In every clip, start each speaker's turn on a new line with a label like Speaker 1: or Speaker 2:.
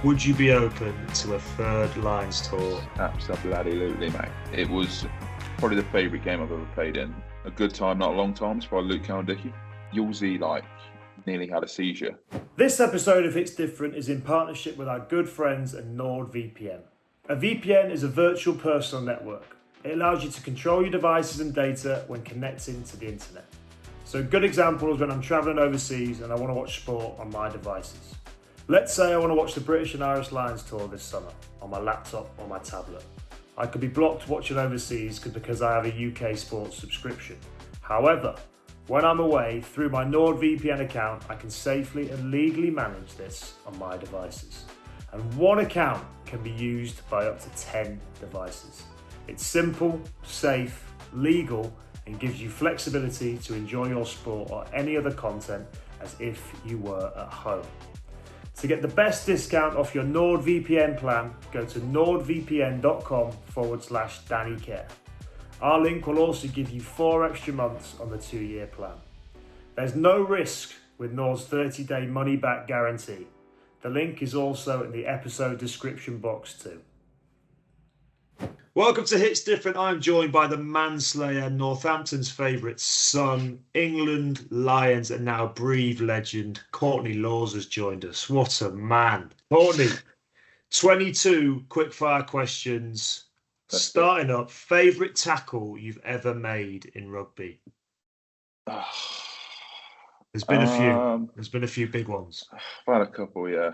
Speaker 1: Would you be open to a third Lions tour?
Speaker 2: Absolutely, mate. It was probably the favourite game I've ever played in. A Good Time, Not a Long Time. It's by Luke Cowan-Dickey. Yulsey, nearly had a seizure.
Speaker 1: This episode of It's Different is in partnership with our good friends at NordVPN. A VPN is a virtual personal network. It allows you to control your devices and data when connecting to the internet. So a good example is when I'm travelling overseas and I want to watch sport on my devices. Let's say I want to watch the British and Irish Lions tour this summer on my laptop or my tablet. I could be blocked watching overseas because I have a UK sports subscription. However, when I'm away, through my NordVPN account, I can safely and legally manage this on my devices. And one account can be used by up to 10 devices. It's simple, safe, legal, and gives you flexibility to enjoy your sport or any other content as if you were at home. To get the best discount off your NordVPN plan, go to nordvpn.com/DannyCare. Our link will also give you 4 extra months on the 2-year plan. There's no risk with Nord's 30-day money-back guarantee. The link is also in the episode description box too. Welcome to Hits Different. I'm joined by the manslayer, Northampton's favourite son, England Lions and now Brive legend, Courtney Laws has joined us. What a man. Courtney, 22 quickfire questions. Starting up, favourite tackle you've ever made in rugby? There's been a few. There's been a few big ones.
Speaker 2: I've had a couple, yeah.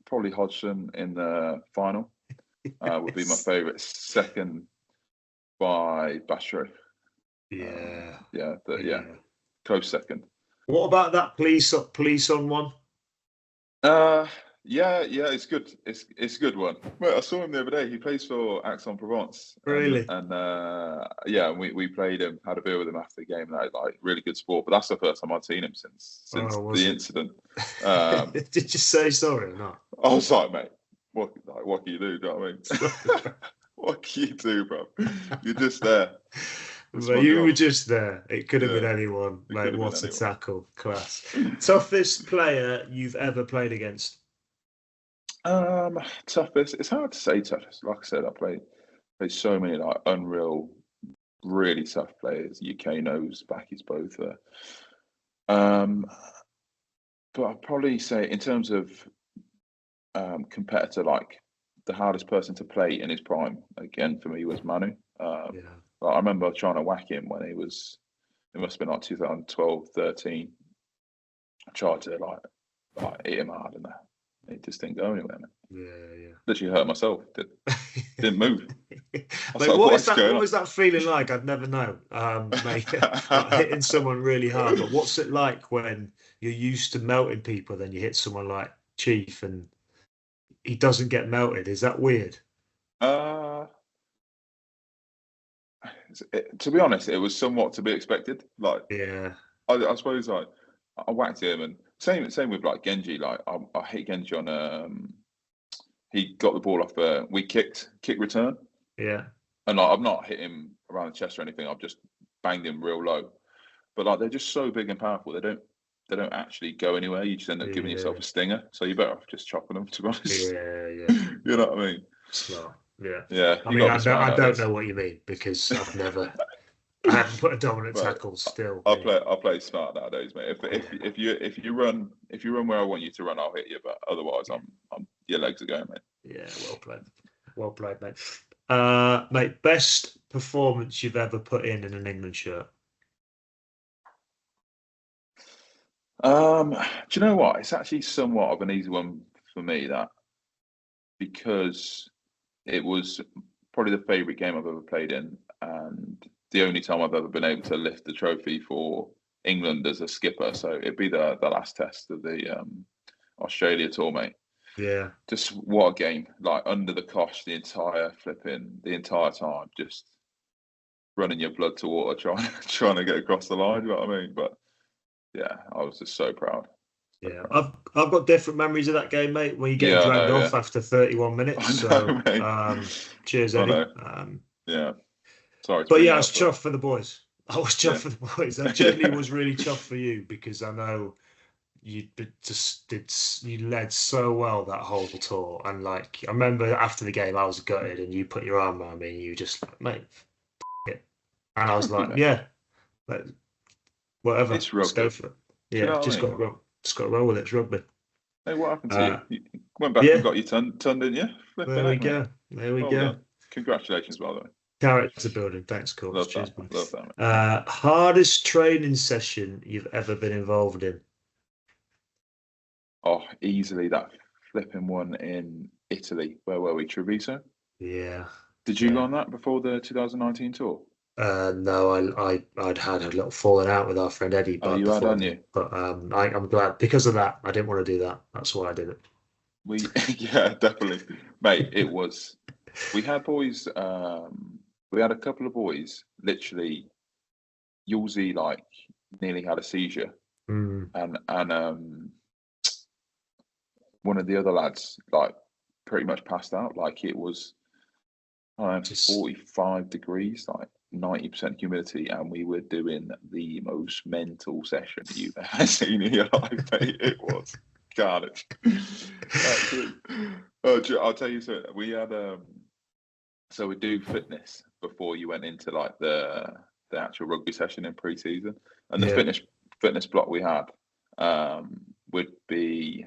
Speaker 2: Probably Hodgson in the final. Would be my favourite. Second by Bashro.
Speaker 1: Yeah.
Speaker 2: Close second.
Speaker 1: What about that police on one?
Speaker 2: Yeah, it's good. It's a good one. Well, I saw him the other day. He plays for Aix-en-Provence.
Speaker 1: Really?
Speaker 2: And we played him, had a beer with him after the game. That really good sport. But that's the first time I'd seen him since the incident.
Speaker 1: Did you say sorry or not?
Speaker 2: I was like, mate, what can you do? Do you know what I mean? What can you do, bro? You're just there.
Speaker 1: But you were just there. It could have been anyone. Mate, what a tackle. Class. Toughest player you've ever played against?
Speaker 2: Toughest. It's hard to say toughest. Like I said, I played so many unreal, really tough players. UK knows, Backy's both. But I'd probably say in terms of competitor, the hardest person to play in his prime, again for me was Manu. I remember trying to whack him when it must have been 2012, 13. I tried to hit him hard and that. It just didn't go anywhere, man.
Speaker 1: Yeah.
Speaker 2: Literally hurt myself. Didn't move.
Speaker 1: Mate, what was that feeling like? I'd never know. Mate, hitting someone really hard. But what's it like when you're used to melting people, then you hit someone like Chief and he doesn't get melted? Is that weird?
Speaker 2: To be honest, it was somewhat to be expected. I suppose I whacked him, and same with Genji. I hit Genji on he got the ball off we kick return.
Speaker 1: Yeah.
Speaker 2: And I've not hit him around the chest or anything. I've just banged him real low. But they're just so big and powerful. They don't actually go anywhere. You just end up giving yourself a stinger. So you're better off just chopping them, to be honest.
Speaker 1: Yeah.
Speaker 2: You know what I mean?
Speaker 1: Smart. Yeah.
Speaker 2: Yeah.
Speaker 1: I mean, I don't know what you mean because I haven't put a dominant tackle still.
Speaker 2: I'll play smart nowadays, mate. If you run where I want you to run, I'll hit you. But otherwise, I'm your legs are going, mate.
Speaker 1: Yeah, well played, mate. Mate, best performance you've ever put in an England shirt?
Speaker 2: Do you know what? It's actually somewhat of an easy one for me, because it was probably the favourite game I've ever played in, and the only time I've ever been able to lift the trophy for England as a skipper. So it'd be the last test of the Australia tour, mate.
Speaker 1: Yeah.
Speaker 2: Just what a game. Under the cosh the entire time, just running your blood to water, trying to get across the line, you know what I mean? But yeah, I was just so proud.
Speaker 1: Yeah, I've got different memories of that game, mate. When you get dragged off after 31 minutes. Cheers, Eddie.
Speaker 2: Yeah. Sorry.
Speaker 1: But yeah, I was chuffed for the boys. I was chuffed for the boys. That genuinely was really chuffed for you because I know you led so well that whole tour, and like I remember after the game, I was gutted, and you put your arm around me, and you were just like, mate, it. And I was
Speaker 2: Thank you,
Speaker 1: like,
Speaker 2: mate.
Speaker 1: yeah, like, whatever,
Speaker 2: It's
Speaker 1: let's go
Speaker 2: rugby.
Speaker 1: for it.
Speaker 2: Do you
Speaker 1: Yeah,
Speaker 2: know what I mean?
Speaker 1: just got to roll with it. It's rugby.
Speaker 2: Hey, what happened to you?
Speaker 1: Uh,
Speaker 2: You went back and
Speaker 1: yeah,
Speaker 2: got your ton, didn't you? Flipping
Speaker 1: there we
Speaker 2: heck, mate.
Speaker 1: go. There we
Speaker 2: Well
Speaker 1: go.
Speaker 2: done. Congratulations, by the way.
Speaker 1: Character building. Thanks, coach.
Speaker 2: Love
Speaker 1: Cheers,
Speaker 2: that.
Speaker 1: man.
Speaker 2: Love that, mate.
Speaker 1: Hardest training session you've ever been involved in?
Speaker 2: Oh, easily that flipping one in Italy. Where were we? Treviso?
Speaker 1: Yeah,
Speaker 2: Did you go
Speaker 1: yeah.
Speaker 2: on that before the 2019 tour?
Speaker 1: No, I'd had a little falling out with our friend Eddie,
Speaker 2: Oh,
Speaker 1: but
Speaker 2: you had,
Speaker 1: before
Speaker 2: hadn't
Speaker 1: that,
Speaker 2: you?
Speaker 1: but I'm glad because of that. I didn't want to do that. That's why I did it.
Speaker 2: We, yeah, definitely, mate. It was. We had boys. We had a couple of boys. Literally, Yulzy like nearly had a seizure,
Speaker 1: Mm,
Speaker 2: and one of the other lads like pretty much passed out. Like it was
Speaker 1: just
Speaker 2: 45 degrees, like 90% humidity, and we were doing the most mental session you've ever seen in your life, mate. It was carnage. Actually, I'll tell you something. We had so we do fitness before you went into like the actual rugby session in pre-season, and the
Speaker 1: yeah,
Speaker 2: fitness block we had would be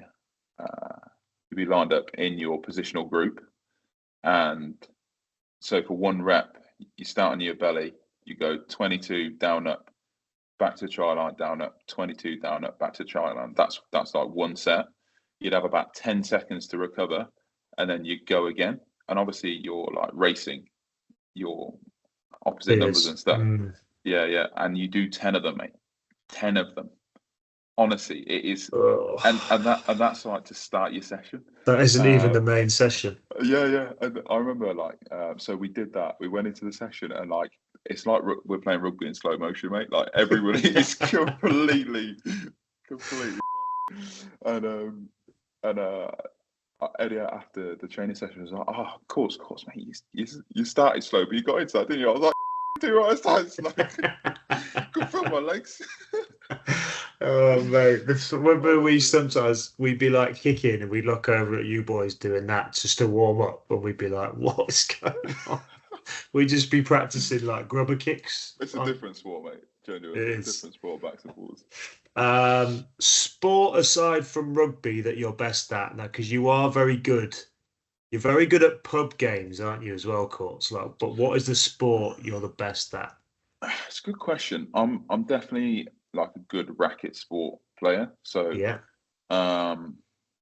Speaker 2: you'd be lined up in your positional group, and so for one rep, you start on your belly, you go 22 down up, back to try line, down up, 22 down up, back to try line. That's like one set. You'd have about 10 seconds to recover, and then you go again. And obviously you're like racing your opposite numbers
Speaker 1: tears.
Speaker 2: and stuff.
Speaker 1: Mm.
Speaker 2: Yeah, yeah. And you do 10 of them, mate. 10 of them. Honestly, it is,
Speaker 1: Oh,
Speaker 2: and that's like to start your session.
Speaker 1: that isn't even
Speaker 2: Uh,
Speaker 1: the main session.
Speaker 2: Yeah, yeah. And I remember like, so we did that. We went into the session and like, it's like we're playing rugby in slow motion, mate. Like everybody is completely. And Eddie after the training session was like, "Oh, of course, mate. You started slow, but you got into that, didn't you?" I was like, "Do I started slow? Could feel my legs."
Speaker 1: Oh mate, remember we sometimes we'd be like kicking and we'd look over at you boys doing that just to warm up, and we'd be like, "What's going on?" We'd just be practicing like grubber kicks.
Speaker 2: It's a different sport, mate.
Speaker 1: It
Speaker 2: Genuinely,
Speaker 1: is.
Speaker 2: different sport, back to forwards.
Speaker 1: Sport aside from rugby that you're best at now, because you are very good. You're very good at pub games, aren't you, as well, Courts? Like, but what is the sport you're the best at?
Speaker 2: It's a good question. I'm definitely like a good racket sport player. So
Speaker 1: Yeah.
Speaker 2: um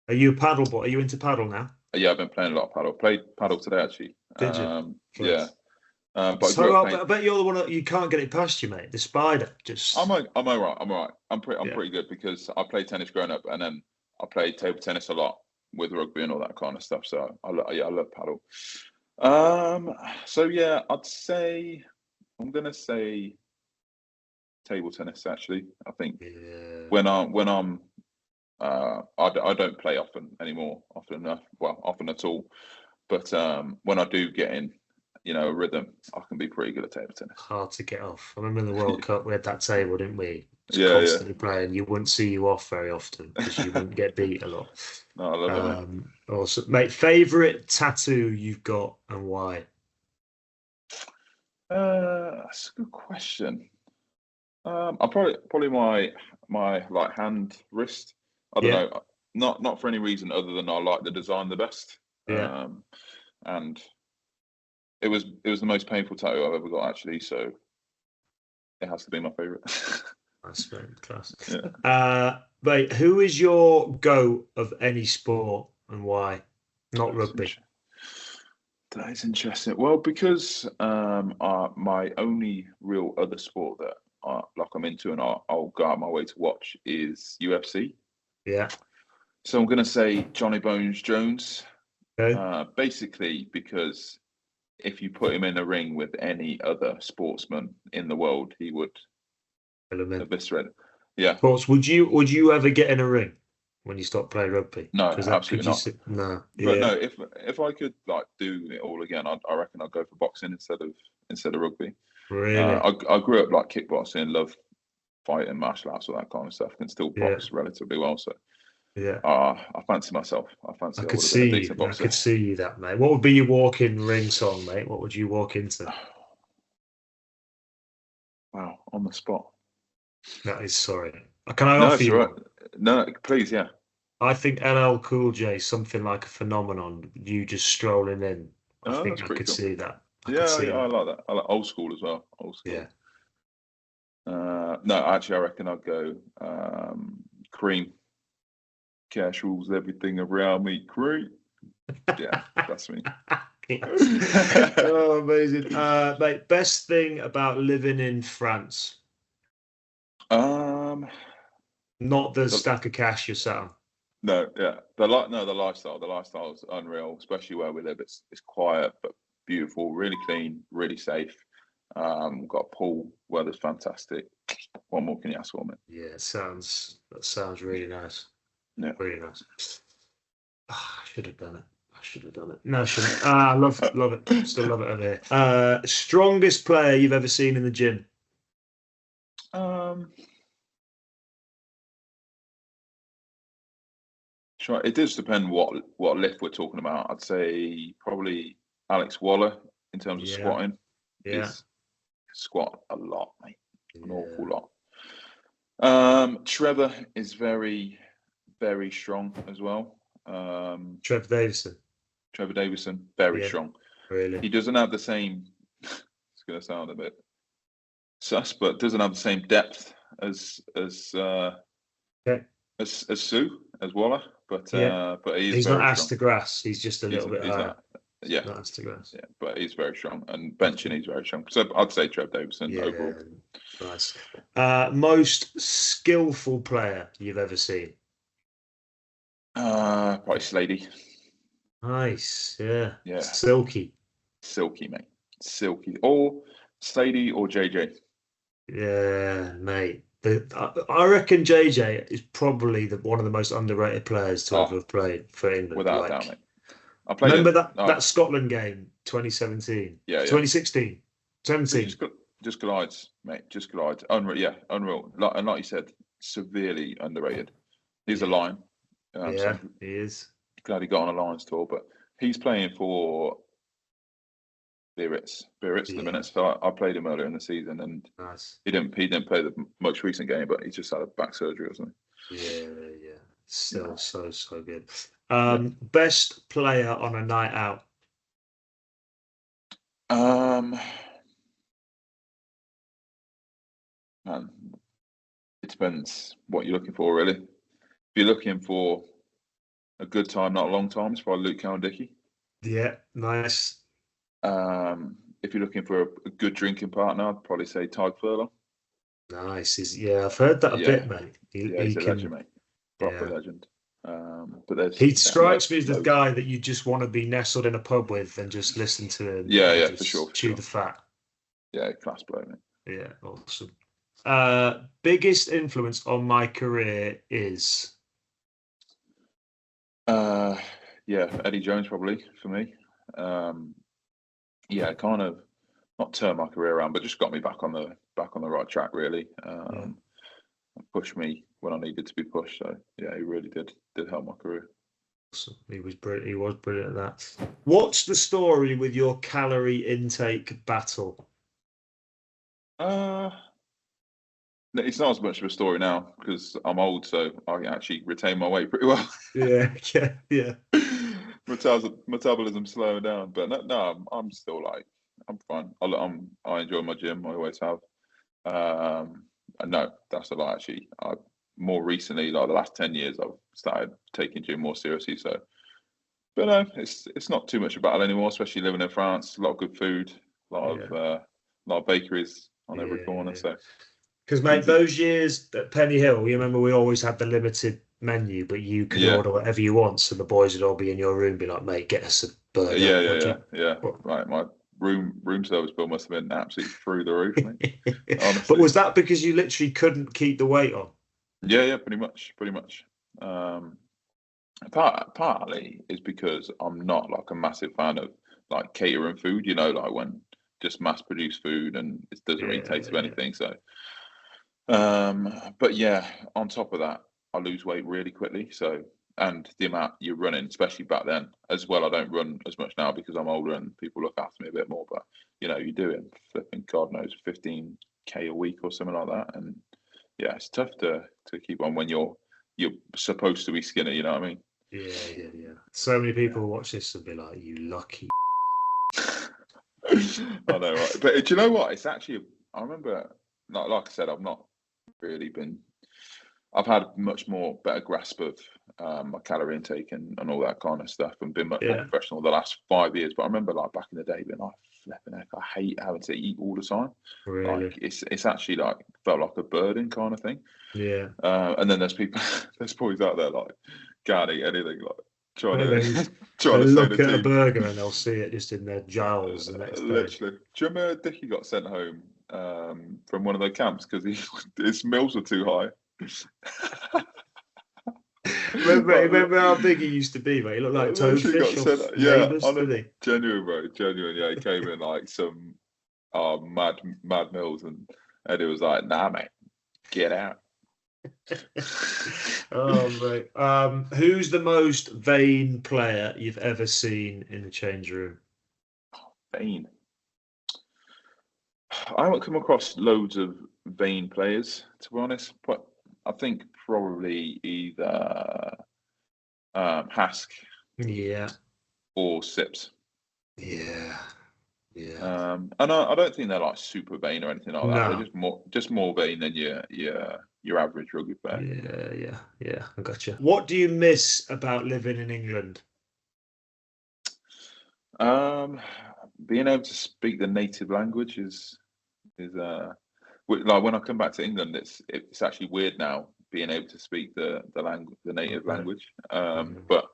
Speaker 1: Are you a paddle boy? Are you into paddle now?
Speaker 2: yeah, I've been playing a lot of paddle. Played paddle today actually.
Speaker 1: Did you?
Speaker 2: Yeah.
Speaker 1: Class.
Speaker 2: But I grew
Speaker 1: So
Speaker 2: up playing.
Speaker 1: I bet you're the one that you can't get it past you, mate. The spider just
Speaker 2: I'm all right. I'm all right. I'm
Speaker 1: yeah.
Speaker 2: pretty good because I played tennis growing up, and then I played table tennis a lot with rugby and all that kind of stuff. So I love paddle. So yeah, I'm gonna say table tennis actually. I think
Speaker 1: Yeah.
Speaker 2: when I'm I don't play often anymore, often enough, well, often at all. But when I do get in, a rhythm, I can be pretty good at table tennis.
Speaker 1: Hard to get off. I remember in the World Cup we had that table, didn't we? Just
Speaker 2: Yeah, yeah.
Speaker 1: constantly playing. You wouldn't see you off very often because you wouldn't get beat a lot.
Speaker 2: No, I love it, mate.
Speaker 1: Also, mate, favorite tattoo you've got and why?
Speaker 2: That's a good question. I probably my like hand wrist. I don't
Speaker 1: Yeah,
Speaker 2: know, not for any reason other than I like the design the best.
Speaker 1: yeah.
Speaker 2: And it was the most painful tattoo I've ever got actually, so it has to be my favorite.
Speaker 1: That's very class.
Speaker 2: Yeah.
Speaker 1: Mate, who is your GOAT of any sport and why? Not
Speaker 2: That's
Speaker 1: rugby.
Speaker 2: interesting. That is interesting. Well, because my only real other sport that like I'm into and I'll go out my way to watch is UFC.
Speaker 1: Yeah.
Speaker 2: So I'm going to say Johnny Bones Jones,
Speaker 1: Okay.
Speaker 2: basically because if you put him in a ring with any other sportsman in the world, he would
Speaker 1: Element.
Speaker 2: eviscerate. Yeah,
Speaker 1: Course, would you ever get in a ring when you stop playing rugby?
Speaker 2: no,
Speaker 1: Because that could
Speaker 2: absolutely
Speaker 1: you
Speaker 2: not.
Speaker 1: say no.
Speaker 2: But
Speaker 1: Yeah.
Speaker 2: no, if I could like do it all again, I reckon I'd go for boxing instead of rugby.
Speaker 1: Really?
Speaker 2: I grew up like kickboxing, love fighting, martial arts, all that kind of stuff, can still
Speaker 1: Yeah.
Speaker 2: box relatively well. So
Speaker 1: Yeah.
Speaker 2: I fancy myself. I fancy I would have been a decent
Speaker 1: I
Speaker 2: boxer.
Speaker 1: could see you that, mate. What would be your walk-in ring song, mate? What would you walk into?
Speaker 2: Wow, on the spot.
Speaker 1: That is sorry. Can I
Speaker 2: No,
Speaker 1: offer
Speaker 2: it's all
Speaker 1: you
Speaker 2: right.
Speaker 1: one?
Speaker 2: No, please, yeah.
Speaker 1: I think LL Cool J, something like a phenomenon. You just strolling in. I
Speaker 2: Oh,
Speaker 1: think
Speaker 2: that's
Speaker 1: I
Speaker 2: pretty
Speaker 1: could
Speaker 2: cool.
Speaker 1: see that. I could
Speaker 2: Yeah,
Speaker 1: see
Speaker 2: yeah, I
Speaker 1: that.
Speaker 2: like that. I like old school as well. Old school.
Speaker 1: Yeah.
Speaker 2: No, actually, I reckon I'd go Cream. Cash rules everything around me. Cream. Yeah, that's me.
Speaker 1: Oh, amazing. Mate, best thing about living in France?
Speaker 2: Um,
Speaker 1: Not the
Speaker 2: the,
Speaker 1: stack of cash you're sat on.
Speaker 2: no, yeah, the lifestyle. The lifestyle is unreal, especially where we live. It's quiet but beautiful, really clean, really safe. We've got a pool, weather's fantastic. What more can you ask for, me?
Speaker 1: Yeah, that sounds really nice.
Speaker 2: Yeah.
Speaker 1: Really nice. I should have done it. I should have done it. No, I shouldn't. I love it. Still love it over here. Strongest player you've ever seen in the gym?
Speaker 2: Sure. It does depend what lift we're talking about. I'd say probably Alex Waller in terms of
Speaker 1: Yeah,
Speaker 2: squatting.
Speaker 1: yeah,
Speaker 2: Is squat a lot, mate. An
Speaker 1: yeah.
Speaker 2: awful lot. Trevor is very, very strong as well.
Speaker 1: Trev Davison.
Speaker 2: Trevor Davison, very
Speaker 1: Yeah,
Speaker 2: strong.
Speaker 1: really.
Speaker 2: He doesn't have the same. It's going to sound a bit sus, but doesn't have the same depth
Speaker 1: Okay.
Speaker 2: as Sue as Waller. But
Speaker 1: Yeah.
Speaker 2: he's
Speaker 1: He's not
Speaker 2: very
Speaker 1: asked
Speaker 2: strong.
Speaker 1: to grass. He's just a little bit
Speaker 2: He's
Speaker 1: higher.
Speaker 2: not. Yeah,
Speaker 1: Not asked to grass.
Speaker 2: yeah, but he's very strong, and benching he's very strong. So I'd say Trev Davison
Speaker 1: Yeah,
Speaker 2: overall.
Speaker 1: nice. Most skillful player you've ever seen?
Speaker 2: Probably Slady.
Speaker 1: Nice. Yeah.
Speaker 2: Yeah,
Speaker 1: Silky.
Speaker 2: silky, mate, silky, or Slady or JJ.
Speaker 1: Yeah, mate. I reckon JJ is probably one of the most underrated players to ever
Speaker 2: Oh,
Speaker 1: have played for England.
Speaker 2: without a doubt,
Speaker 1: Like,
Speaker 2: mate. I played
Speaker 1: remember
Speaker 2: it.
Speaker 1: that Scotland game, 2017,
Speaker 2: Yeah, yeah.
Speaker 1: 2016,
Speaker 2: It
Speaker 1: 17.
Speaker 2: just glides, mate. Just glides. Unreal. Yeah, unreal. And like you said, severely underrated. He's a
Speaker 1: Yeah,
Speaker 2: lion. So
Speaker 1: yeah,
Speaker 2: I'm
Speaker 1: he is.
Speaker 2: glad he got on a Lions tour, but he's playing for Biarritz at the
Speaker 1: Yeah,
Speaker 2: minute. So I played him earlier in the season, and
Speaker 1: nice.
Speaker 2: he didn't play the most recent game, but he just had a back surgery or something.
Speaker 1: Yeah, yeah. Still
Speaker 2: Yeah.
Speaker 1: so good.
Speaker 2: Yeah.
Speaker 1: Best player on a night out.
Speaker 2: Man, it depends what you're looking for, really. If you're looking for a good time, not a long time, it's probably Luke Cowan-Dickie.
Speaker 1: Yeah, nice.
Speaker 2: If you're looking for a good drinking partner, I'd probably say Tyg Furlong.
Speaker 1: Nice. Yeah, I've heard that a
Speaker 2: Yeah,
Speaker 1: bit, mate.
Speaker 2: yeah,
Speaker 1: He
Speaker 2: he's a legend,
Speaker 1: can.
Speaker 2: mate. Proper
Speaker 1: Yeah.
Speaker 2: legend. But there's
Speaker 1: He strikes me as the
Speaker 2: loads.
Speaker 1: guy that you just want to be nestled in a pub with and just listen to him
Speaker 2: Yeah,
Speaker 1: and
Speaker 2: yeah, for
Speaker 1: just
Speaker 2: sure.
Speaker 1: chew the fat.
Speaker 2: Yeah, class bloke, mate.
Speaker 1: Yeah, awesome. Biggest influence on my career is
Speaker 2: Yeah, Eddie Jones probably for me. Yeah, kind of not turned my career around, but just got me back on the right track really.
Speaker 1: yeah.
Speaker 2: Pushed me when I needed to be pushed. So yeah, he really did help my career.
Speaker 1: Awesome. He was brilliant. He was brilliant at that. What's the story with your calorie intake battle?
Speaker 2: It's not as much of a story now because I'm old, so I actually retain my weight pretty well.
Speaker 1: Yeah, yeah, yeah.
Speaker 2: Metabolism slowing down, but no, I'm still like I'm fine. I enjoy my gym. I always have. And no, that's a lie. Actually, more recently, like the last 10 years, I've started taking gym more seriously. So, but no, it's not too much a battle anymore. Especially living in France, a lot of good food, a lot of bakeries on every corner.
Speaker 1: Yeah.
Speaker 2: So,
Speaker 1: Because, mate,
Speaker 2: easy.
Speaker 1: those years at Penny Hill, you remember we always had the limited menu, but you could
Speaker 2: Yeah,
Speaker 1: order whatever you want. So the boys would all be in your room, be like, mate, get us a burger.
Speaker 2: yeah. Right, my room service bill must have been absolutely through the roof, mate.
Speaker 1: But
Speaker 2: Honestly.
Speaker 1: was that because you literally couldn't keep the weight on?
Speaker 2: Yeah, pretty much. Partly is because I'm not like a massive fan of like catering food, like when just mass produced food and it doesn't really taste of
Speaker 1: Yeah.
Speaker 2: anything. So But yeah, on top of that, I lose weight really quickly. So, and the amount you're running, especially back then as well, I don't run as much now because I'm older and people look after me a bit more. But you're doing flipping God knows 15K a week or something like that, and yeah, it's tough to keep on when you're supposed to be skinny. You know what I mean?
Speaker 1: Yeah. So many people will watch this and be like, "You lucky."
Speaker 2: I know, right? But do you know what? It's actually, I remember, like I said, I've not really been. I've had much more better grasp of my calorie intake and all that kind of stuff, and been much more professional the last 5 years. But I remember, like back in the day, being like, "Flipping heck, I hate having to eat all the time."
Speaker 1: Really?
Speaker 2: Like it's actually like felt like a burden kind of thing.
Speaker 1: Yeah.
Speaker 2: And then there's people, there's boys out there like can't eat anything, like trying
Speaker 1: They
Speaker 2: to trying to say
Speaker 1: look
Speaker 2: the
Speaker 1: at a
Speaker 2: team.
Speaker 1: burger and they'll see it just in their jowls the next day.
Speaker 2: Literally. Do you remember Dickie got sent home from one of the camps because his meals were too high?
Speaker 1: remember how big he used to be, mate? He looked like Toadfish off Neighbours, didn't he?
Speaker 2: Genuine, bro. Genuine, yeah. He came in like some mad meals, and Eddie was like, "Nah, mate, get out."
Speaker 1: Oh, mate. Who's the most vain player you've ever seen in the change room?
Speaker 2: Vain. I haven't come across loads of vain players, to be honest, but I think probably either Hask
Speaker 1: Yeah.
Speaker 2: or Sips.
Speaker 1: Yeah.
Speaker 2: And I don't think they're like super vain or anything like that.
Speaker 1: No.
Speaker 2: They're just more vain than your average rugby player.
Speaker 1: Yeah. I gotcha. What do you miss about living in England?
Speaker 2: Being able to speak the native language is like when I come back to England, it's actually weird now being able to speak the native language. But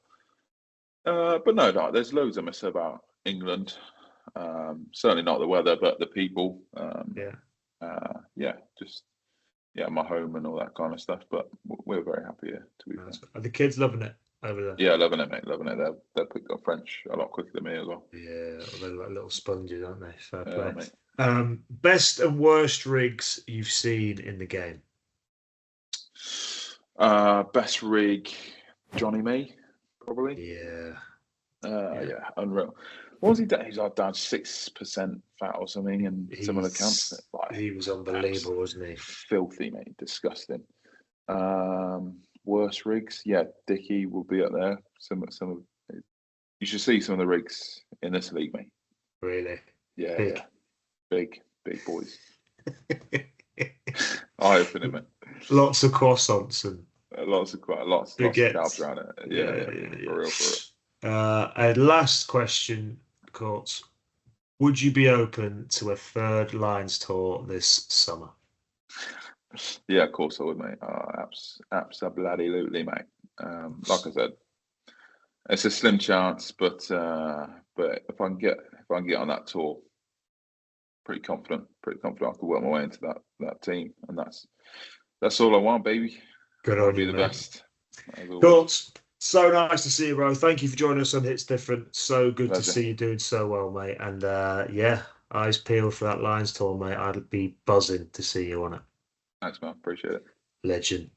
Speaker 2: no, like, there's loads I miss about England. Certainly not the weather, but the people. My home and all that kind of stuff. But we're very happy here, to be fair.
Speaker 1: Are the kids loving it over there?
Speaker 2: Yeah, loving it, mate. Loving it. They've picked up French a lot quicker than me as well.
Speaker 1: Yeah, they're like little sponges, aren't they? Fair play.
Speaker 2: Mate.
Speaker 1: Best and worst rigs you've seen in the game?
Speaker 2: Best rig, Johnny May, probably.
Speaker 1: Yeah,
Speaker 2: unreal. What was he doing? He's like down 6% fat or something, and some of the camps. Like,
Speaker 1: he was unbelievable, wasn't he?
Speaker 2: Filthy, mate. Disgusting. Worst rigs, yeah. Dickie will be up there. Some of you should see some of the rigs in this league, mate.
Speaker 1: Really?
Speaker 2: Yeah. Big boys. Eye-opening, mate.
Speaker 1: Lots of croissants and
Speaker 2: lots of carbs around it. Yeah. For real.
Speaker 1: And last question, Court. Would you be open to a third Lions tour this summer?
Speaker 2: Yeah, of course I would, mate. Absolutely, mate. Like I said, it's a slim chance, but if I can get on that tour, pretty confident I could work my way into that team, and that's all I want, baby.
Speaker 1: Good on you,
Speaker 2: be the best.
Speaker 1: Cool. So nice to see you, bro. Thank you for joining us on Hits Different. So good to see you doing so well, mate. And eyes peeled for that Lions tour, mate. I'd be buzzing to see you on it.
Speaker 2: Thanks, man. Appreciate it.
Speaker 1: Legend.